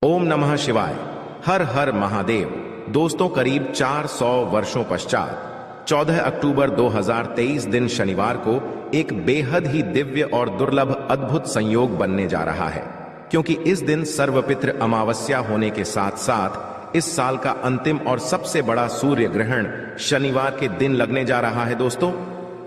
ओम नमः शिवाय। हर हर महादेव। दोस्तों, करीब 400 वर्षों पश्चात 14 अक्टूबर 2023 दिन शनिवार को एक बेहद ही दिव्य और दुर्लभ अद्भुत संयोग बनने जा रहा है, क्योंकि इस दिन सर्वपित्र अमावस्या होने के साथ साथ इस साल का अंतिम और सबसे बड़ा सूर्य ग्रहण शनिवार के दिन लगने जा रहा है। दोस्तों,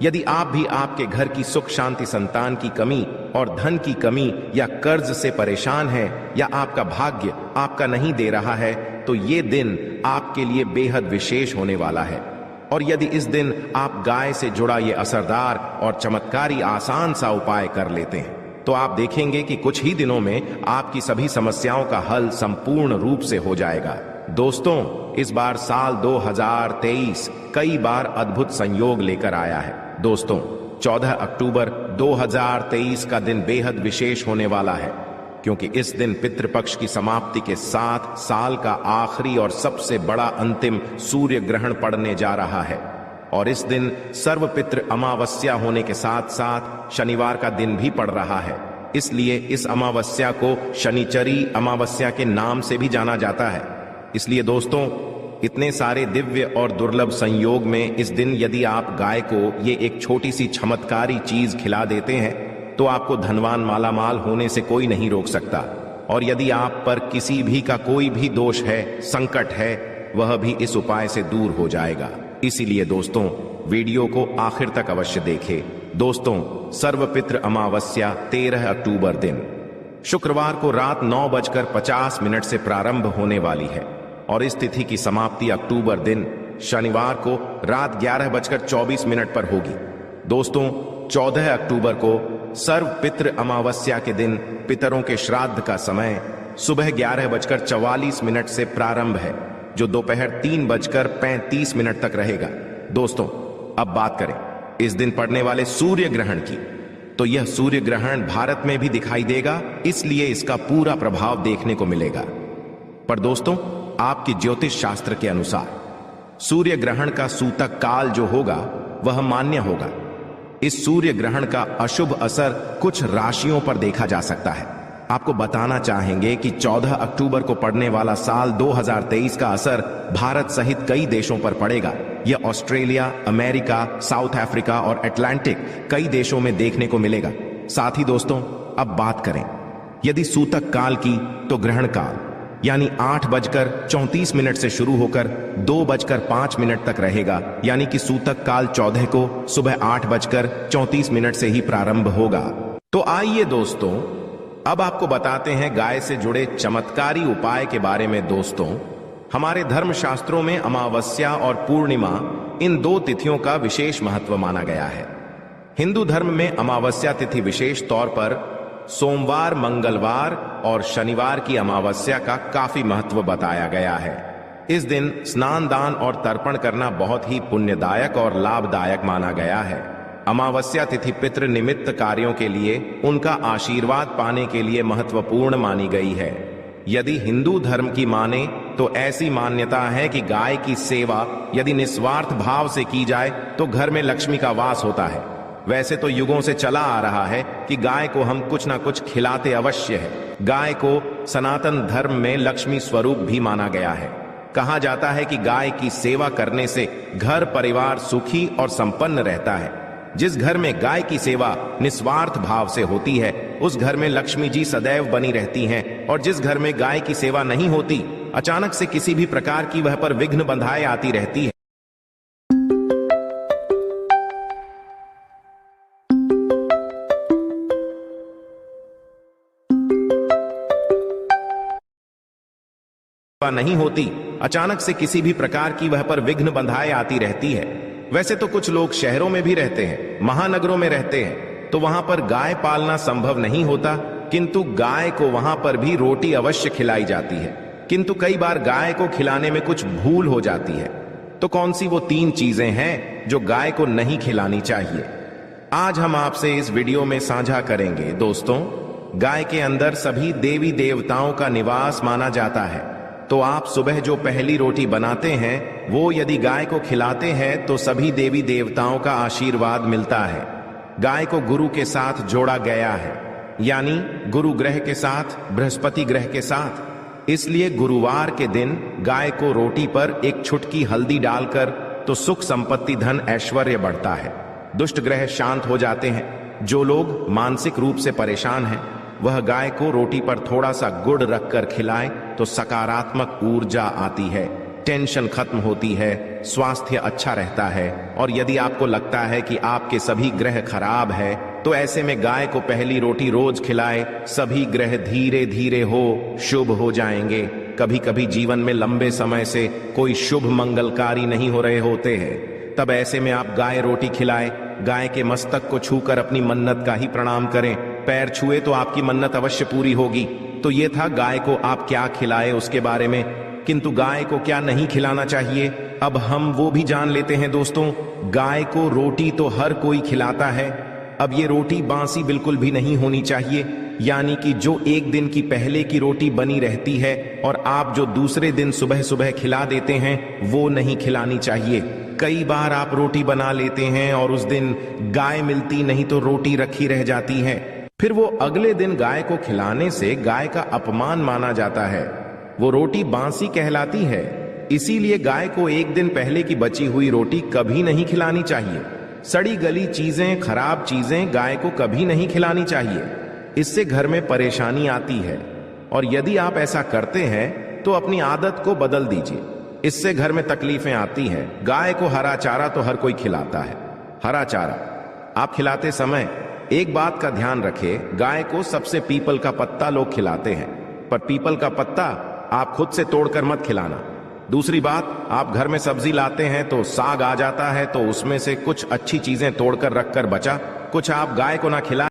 यदि आप भी आपके घर की सुख शांति, संतान की कमी और धन की कमी या कर्ज से परेशान हैं, या आपका भाग्य आपका नहीं दे रहा है, तो ये दिन आपके लिए बेहद विशेष होने वाला है। और यदि इस दिन आप गाय से जुड़ा ये असरदार और चमत्कारी आसान सा उपाय कर लेते हैं, तो आप देखेंगे कि कुछ ही दिनों में आपकी सभी समस्याओं का हल संपूर्ण रूप से हो जाएगा। दोस्तों, इस बार साल 2023 कई बार अद्भुत संयोग लेकर आया है। दोस्तों, 14 अक्टूबर 2023 का दिन बेहद विशेष होने वाला है, क्योंकि इस दिन पितृपक्ष की समाप्ति के साथ साल का आखिरी और सबसे बड़ा अंतिम सूर्य ग्रहण पड़ने जा रहा है। और इस दिन सर्वपित्र अमावस्या होने के साथ साथ शनिवार का दिन भी पड़ रहा है। इसलिए इस अमावस्या को शनिचरी अमावस्या के नाम से भी जाना जाता है। इसलिए दोस्तों, इतने सारे दिव्य और दुर्लभ संयोग में इस दिन यदि आप गाय को ये एक छोटी सी चमत्कारी चीज खिला देते हैं, तो आपको धनवान मालामाल होने से कोई नहीं रोक सकता। और यदि आप पर किसी भी का कोई भी दोष है, संकट है, वह भी इस उपाय से दूर हो जाएगा। इसीलिए दोस्तों, वीडियो को आखिर तक अवश्य देखें। दोस्तों, सर्वपित्र अमावस्या 13 अक्टूबर दिन शुक्रवार को रात 9:50 से प्रारंभ होने वाली है, और इस तिथि की समाप्ति अक्टूबर दिन शनिवार को रात 11:24 पर होगी। दोस्तों, 14 अक्टूबर को सर्वपित्र अमावस्या के दिन पितरों के श्राद्ध का समय सुबह 11:44 से प्रारंभ है, जो दोपहर 3:35 तक रहेगा। दोस्तों, अब बात करें इस दिन पड़ने वाले सूर्य ग्रहण की, तो यह सूर्य ग्रहण भारत में भी दिखाई देगा, इसलिए इसका पूरा प्रभाव देखने को मिलेगा। पर दोस्तों, आपके ज्योतिष शास्त्र के अनुसार सूर्य ग्रहण का सूतक काल जो होगा वह मान्य होगा। इस सूर्य ग्रहण का अशुभ असर कुछ राशियों पर देखा जा सकता है। आपको बताना चाहेंगे कि 14 अक्टूबर को पड़ने वाला साल 2023 का असर भारत सहित कई देशों पर पड़ेगा। यह ऑस्ट्रेलिया, अमेरिका, साउथ अफ्रीका और अटलांटिक कई देशों में देखने को मिलेगा। साथ ही दोस्तों, अब बात करें यदि सूतक काल की, तो ग्रहण काल यानी 8:34 से शुरू होकर 2:05 तक रहेगा, यानी कि सूतक काल 14 को सुबह 8:34 से ही प्रारंभ होगा। तो आइए दोस्तों, अब आपको बताते हैं गाय से जुड़े चमत्कारी उपाय के बारे में। दोस्तों, हमारे धर्म शास्त्रों में अमावस्या और पूर्णिमा, इन दो तिथियों का विशेष महत्व माना गया है। हिंदू धर्म में अमावस्या तिथि विशेष तौर पर सोमवार, मंगलवार और शनिवार की अमावस्या का काफी महत्व बताया गया है। इस दिन स्नान, दान और तर्पण करना बहुत ही पुण्यदायक और लाभदायक माना गया है। अमावस्या तिथि पितृ निमित्त कार्यों के लिए, उनका आशीर्वाद पाने के लिए महत्वपूर्ण मानी गई है। यदि हिंदू धर्म की माने तो ऐसी मान्यता है कि गाय की सेवा यदि निस्वार्थ भाव से की जाए तो घर में लक्ष्मी का वास होता है। वैसे तो युगों से चला आ रहा है कि गाय को हम कुछ ना कुछ खिलाते अवश्य है। गाय को सनातन धर्म में लक्ष्मी स्वरूप भी माना गया है। कहा जाता है कि गाय की सेवा करने से घर परिवार सुखी और संपन्न रहता है। जिस घर में गाय की सेवा निस्वार्थ भाव से होती है, उस घर में लक्ष्मी जी सदैव बनी रहती हैं। और जिस घर में गाय की सेवा नहीं होती, अचानक से किसी भी प्रकार की वह पर विघ्न बंधाए आती रहती है। नहीं होती, अचानक से किसी भी प्रकार की वह पर विघ्न बंधाए आती रहती है। वैसे तो कुछ लोग शहरों में भी रहते हैं, महानगरों में रहते हैं, तो वहां पर गाय पालना संभव नहीं होता, किंतु गाय को वहां पर भी रोटी अवश्य खिलाई जाती है। किंतु कई बार गाय को खिलाने में कुछ भूल हो जाती है। तो कौन सी वो 3 चीजें हैं जो गाय को नहीं खिलानी चाहिए, आज हम आपसे इस वीडियो में साझा करेंगे। दोस्तों, गाय के अंदर सभी देवी देवताओं का निवास माना जाता है, तो आप सुबह जो पहली रोटी बनाते हैं वो यदि गाय को खिलाते हैं तो सभी देवी देवताओं का आशीर्वाद मिलता है। गाय को गुरु के साथ जोड़ा गया है, यानी गुरु ग्रह के साथ, बृहस्पति ग्रह के साथ। इसलिए गुरुवार के दिन गाय को रोटी पर एक चुटकी हल्दी डालकर तो सुख संपत्ति धन ऐश्वर्य बढ़ता है, दुष्ट ग्रह शांत हो जाते हैं। जो लोग मानसिक रूप से परेशान हैं वह गाय को रोटी पर थोड़ा सा गुड़ रखकर खिलाए तो सकारात्मक ऊर्जा आती है, टेंशन खत्म होती है, स्वास्थ्य अच्छा रहता है। और यदि आपको लगता है कि आपके सभी ग्रह खराब है तो ऐसे में गाय को पहली रोटी रोज खिलाए, सभी ग्रह धीरे धीरे शुभ हो जाएंगे। कभी कभी जीवन में लंबे समय से कोई शुभ मंगलकारी नहीं हो रहे होते हैं, तब ऐसे में आप गाय रोटी खिलाए, गाय के मस्तक को छूकर अपनी मन्नत का ही प्रणाम करें। पैर छुए तो आपकी मन्नत अवश्य पूरी होगी। तो ये था गाय को आप क्या खिलाए उसके बारे में, किंतु गाय को क्या नहीं खिलाना चाहिए अब हम वो भी जान लेते हैं दोस्तों। गाय को रोटी तो हर कोई खिलाता है, अब ये रोटी बासी बिल्कुल भी नहीं होनी चाहिए, यानी कि जो एक दिन की पहले की रोटी बनी रहती है और आप जो दूसरे दिन सुबह सुबह खिला देते हैं वो नहीं खिलानी चाहिए। कई बार आप रोटी बना लेते हैं और उस दिन गाय मिलती नहीं तो रोटी रखी रह जाती है, फिर वो अगले दिन गाय को खिलाने से गाय का अपमान माना जाता है, वो रोटी बासी कहलाती है। इसीलिए गाय को एक दिन पहले की बची हुई रोटी कभी नहीं खिलानी चाहिए। सड़ी गली चीजें, खराब चीजें गाय को कभी नहीं खिलानी चाहिए, इससे घर में परेशानी आती है। और यदि आप ऐसा करते हैं तो अपनी आदत को बदल दीजिए, इससे घर में तकलीफें आती हैं। गाय को हरा चारा तो हर कोई खिलाता है, हरा चारा आप खिलाते समय एक बात का ध्यान रखें, गाय को सबसे पीपल का पत्ता लोग खिलाते हैं, पर पीपल का पत्ता आप खुद से तोड़कर मत खिलाना। दूसरी बात, आप घर में सब्जी लाते हैं तो साग आ जाता है तो उसमें से कुछ अच्छी चीजें तोड़कर रखकर बचा कुछ आप गाय को ना खिला